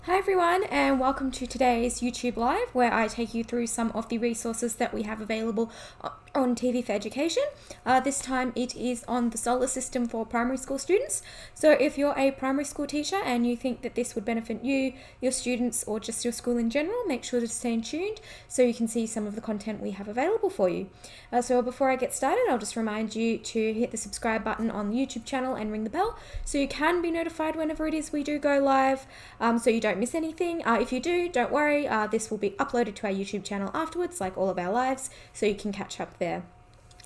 Hi everyone, and welcome to today's YouTube Live, where I take you through some of the resources that we have available on TV4Education. This time it is on the solar system for primary school students. So if you're a primary school teacher and you think that this would benefit you, your students, or just your school in general, make sure to stay tuned so you can see some of the content we have available for you. So before I get started, I'll just remind you to hit the subscribe button on the YouTube channel and ring the bell so you can be notified whenever it is we do go live, so you don't miss anything. If you do, don't worry, this will be uploaded to our YouTube channel afterwards, like all of our lives, so you can catch up there.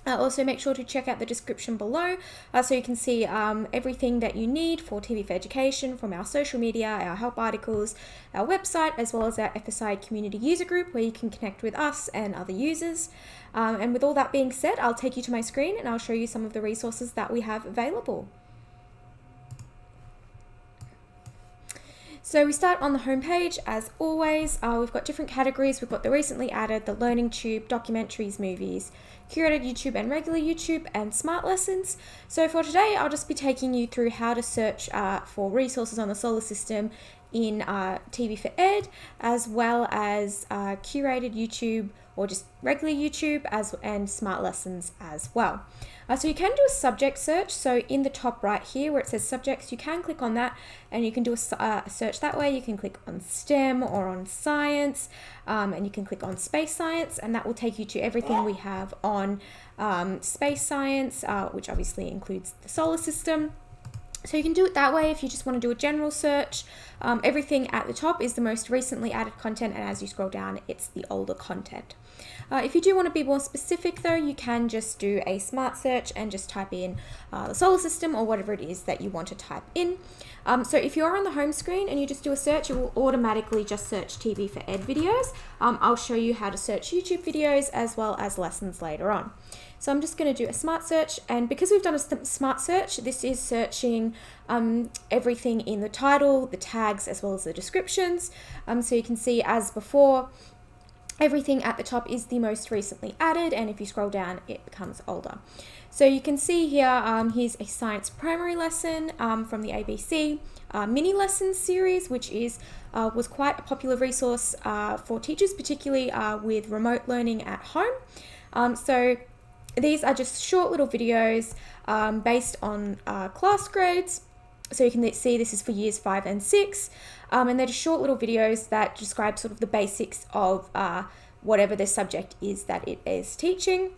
Also make sure to check out the description below so you can see everything that you need for TV4Education from our social media, our help articles, our website, as well as our FSI community user group where you can connect with us and other users. And with all that being said, I'll take you to my screen and I'll show you some of the resources that we have available. So we start on the home page as always. We've got different categories. We've got the recently added, the Learning Tube, documentaries, movies, curated YouTube and regular YouTube, and smart lessons. So for today, I'll just be taking you through how to search for resources on the solar system in TV4Ed, as well as curated YouTube or just regular YouTube and smart lessons as well. So you can do a subject search. So in the top right here where it says subjects, you can click on that and you can do a search that way. You can click on STEM or on science, and you can click on space science, and that will take you to everything we have on space science, which obviously includes the solar system. So you can do it that way if you just want to do a general search. Everything at the top is the most recently added content, and as you scroll down, it's the older content. If you do want to be more specific though, you can just do a smart search and just type in the solar system or whatever it is that you want to type in. So if you're on the home screen and you just do a search, it will automatically just search TV4Ed videos. I'll show you how to search YouTube videos as well as lessons later on. So I'm just going to do a smart search, and because we've done a smart search, this is searching everything in the title, the tags, as well as the descriptions. So you can see, as before, everything at the top is the most recently added, and if you scroll down, it becomes older. So you can see here, here's a science primary lesson from the ABC mini lessons series, which was quite a popular resource for teachers, particularly with remote learning at home. So these are just short little videos based on class grades. So you can see this is for years 5 and 6, and they're just short little videos that describe sort of the basics of whatever the subject is that it is teaching.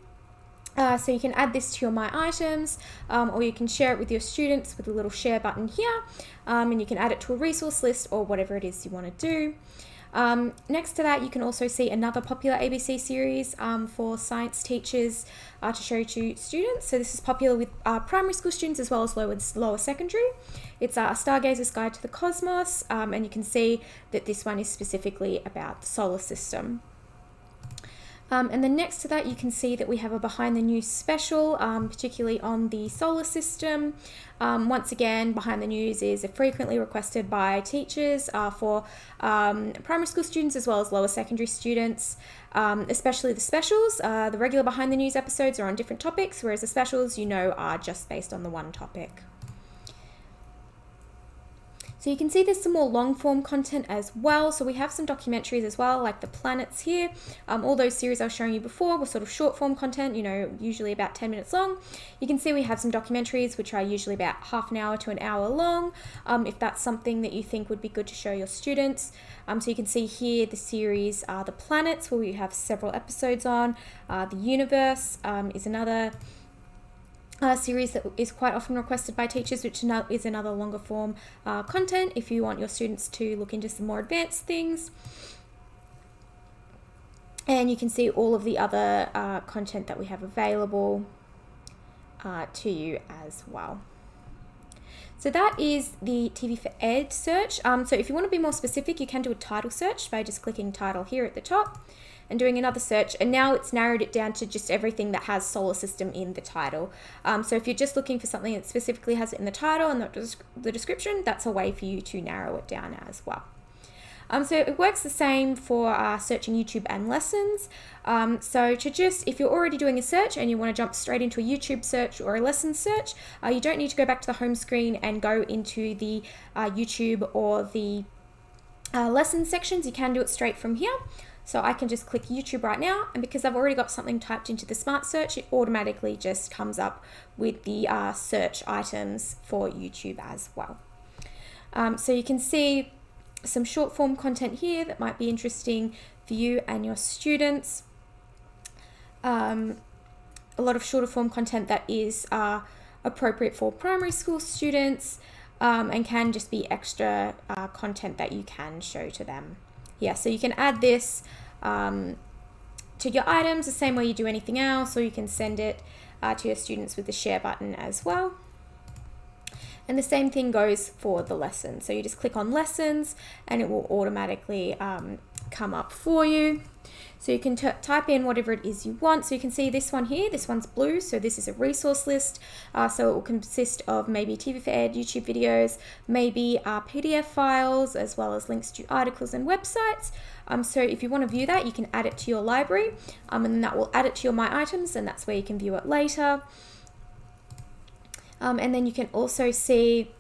So you can add this to your My Items, or you can share it with your students with a little share button here, and you can add it to a resource list or whatever it is you want to do. Next to that, you can also see another popular ABC series for science teachers to show to students. So this is popular with primary school students as well as lower secondary. It's a Stargazer's Guide to the Cosmos, and you can see that this one is specifically about the solar system. And then next to that, you can see that we have a Behind the News special, particularly on the solar system. Once again, Behind the News is frequently requested by teachers for primary school students as well as lower secondary students, especially the specials. The regular Behind the News episodes are on different topics, whereas the specials, are just based on the one topic. So you can see there's some more long form content as well. So we have some documentaries as well, like the planets here. All those series I was showing you before were sort of short form content, usually about 10 minutes long. You can see we have some documentaries which are usually about half an hour to an hour long, if that's something that you think would be good to show your students. So you can see here the series The Planets, where we have several episodes on. The Universe is another series that is quite often requested by teachers, which is another longer form content if you want your students to look into some more advanced things. And you can see all of the other content that we have available to you as well. So that is the TV4Ed search. So if you want to be more specific, you can do a title search by just clicking title here at the top and doing another search, and now it's narrowed it down to just everything that has solar system in the title. So if you're just looking for something that specifically has it in the title and not the description, that's a way for you to narrow it down as well. So it works the same for searching YouTube and lessons. So if you're already doing a search and you want to jump straight into a YouTube search or a lesson search, you don't need to go back to the home screen and go into the YouTube or the lesson sections, you can do it straight from here. So I can just click YouTube right now, and because I've already got something typed into the Smart Search, it automatically just comes up with the search items for YouTube as well. So you can see some short form content here that might be interesting for you and your students. A lot of shorter form content that is appropriate for primary school students, and can just be extra content that you can show to them. Yeah, so you can add this to your items the same way you do anything else, or you can send it to your students with the share button as well. And the same thing goes for the lesson. So you just click on lessons and it will automatically come up for you. So you can type in whatever it is you want. So you can see this one here, this one's blue. So this is a resource list. So it will consist of maybe TV4Ed, YouTube videos, maybe PDF files, as well as links to articles and websites. So if you want to view that, you can add it to your library, and then that will add it to your My Items, and that's where you can view it later. And then you can also see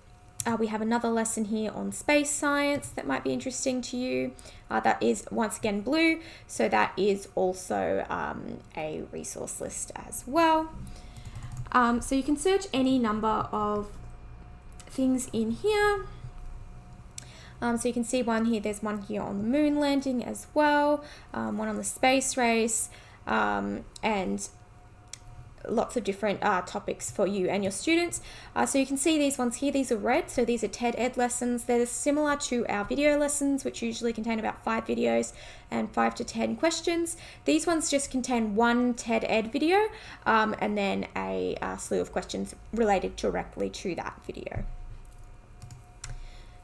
we have another lesson here on space science that might be interesting to you. That is once again blue, so that is also a resource list as well. So you can search any number of things in here. So you can see one here, there's one here on the moon landing as well, one on the space race, and lots of different topics for you and your students. So you can see these ones here, these are red, so these are TED Ed lessons. They're similar to our video lessons, which usually contain about 5 videos and 5 to 10 questions. These ones just contain one TED Ed video and then a slew of questions related directly to that video.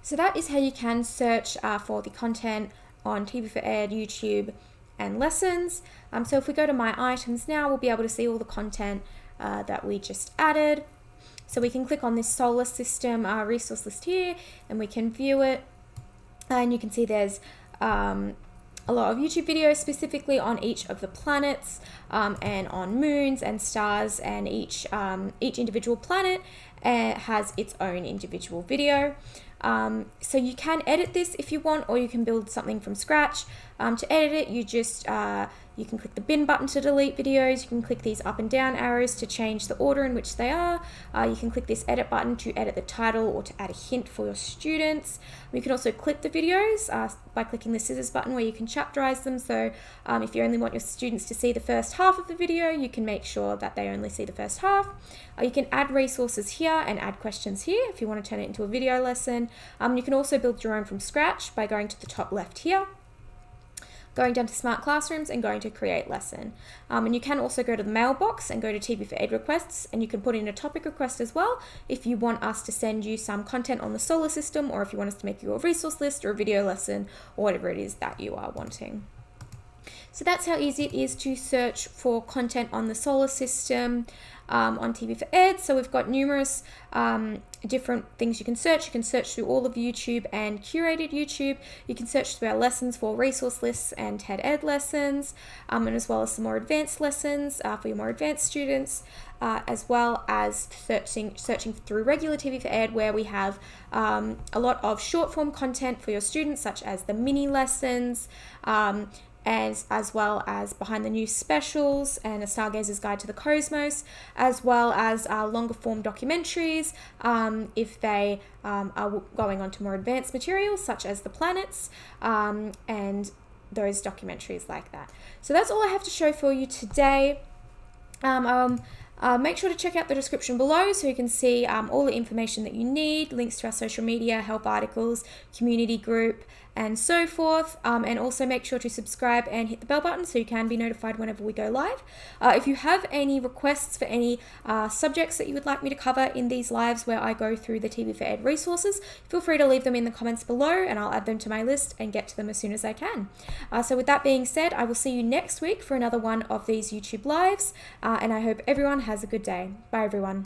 So that is how you can search for the content on TV4Ed, YouTube, and lessons. So if we go to My Items now, we'll be able to see all the content that we just added. So we can click on this solar system resource list here, and we can view it. And you can see there's a lot of YouTube videos specifically on each of the planets and on moons and stars, and each individual planet has its own individual video. So you can edit this if you want, or you can build something from scratch. To edit it, you just you can click the bin button to delete videos. You can click these up and down arrows to change the order in which they are. You can click this edit button to edit the title or to add a hint for your students. You can also clip the videos by clicking the scissors button, where you can chapterize them. So if you only want your students to see the first half of the video, you can make sure that they only see the first half. You can add resources here and add questions here if you want to turn it into a video lesson. You can also build your own from scratch by going to the top left here, going down to Smart Classrooms and going to Create Lesson. And you can also go to the mailbox and go to TV4Ed requests, and you can put in a topic request as well if you want us to send you some content on the solar system, or if you want us to make you a resource list or a video lesson, or whatever it is that you are wanting. So that's how easy it is to search for content on the solar system on TV4Ed. So we've got numerous different things you can search. You can search through all of YouTube and curated YouTube. You can search through our lessons for resource lists and TED Ed lessons, and as well as some more advanced lessons for your more advanced students, as well as searching through regular TV4Ed, where we have a lot of short form content for your students, such as the mini lessons, as well as Behind the News specials and A Stargazer's Guide to the Cosmos, as well as longer form documentaries if they are going on to more advanced materials such as the planets and those documentaries like that. So that's all I have to show for you today. Make sure to check out the description below so you can see all the information that you need, links to our social media, help articles, community group, and so forth. And also make sure to subscribe and hit the bell button so you can be notified whenever we go live. If you have any requests for any subjects that you would like me to cover in these lives where I go through the TV4Ed resources, feel free to leave them in the comments below and I'll add them to my list and get to them as soon as I can. So with that being said, I will see you next week for another one of these YouTube lives, and I hope everyone has a good day. Bye everyone.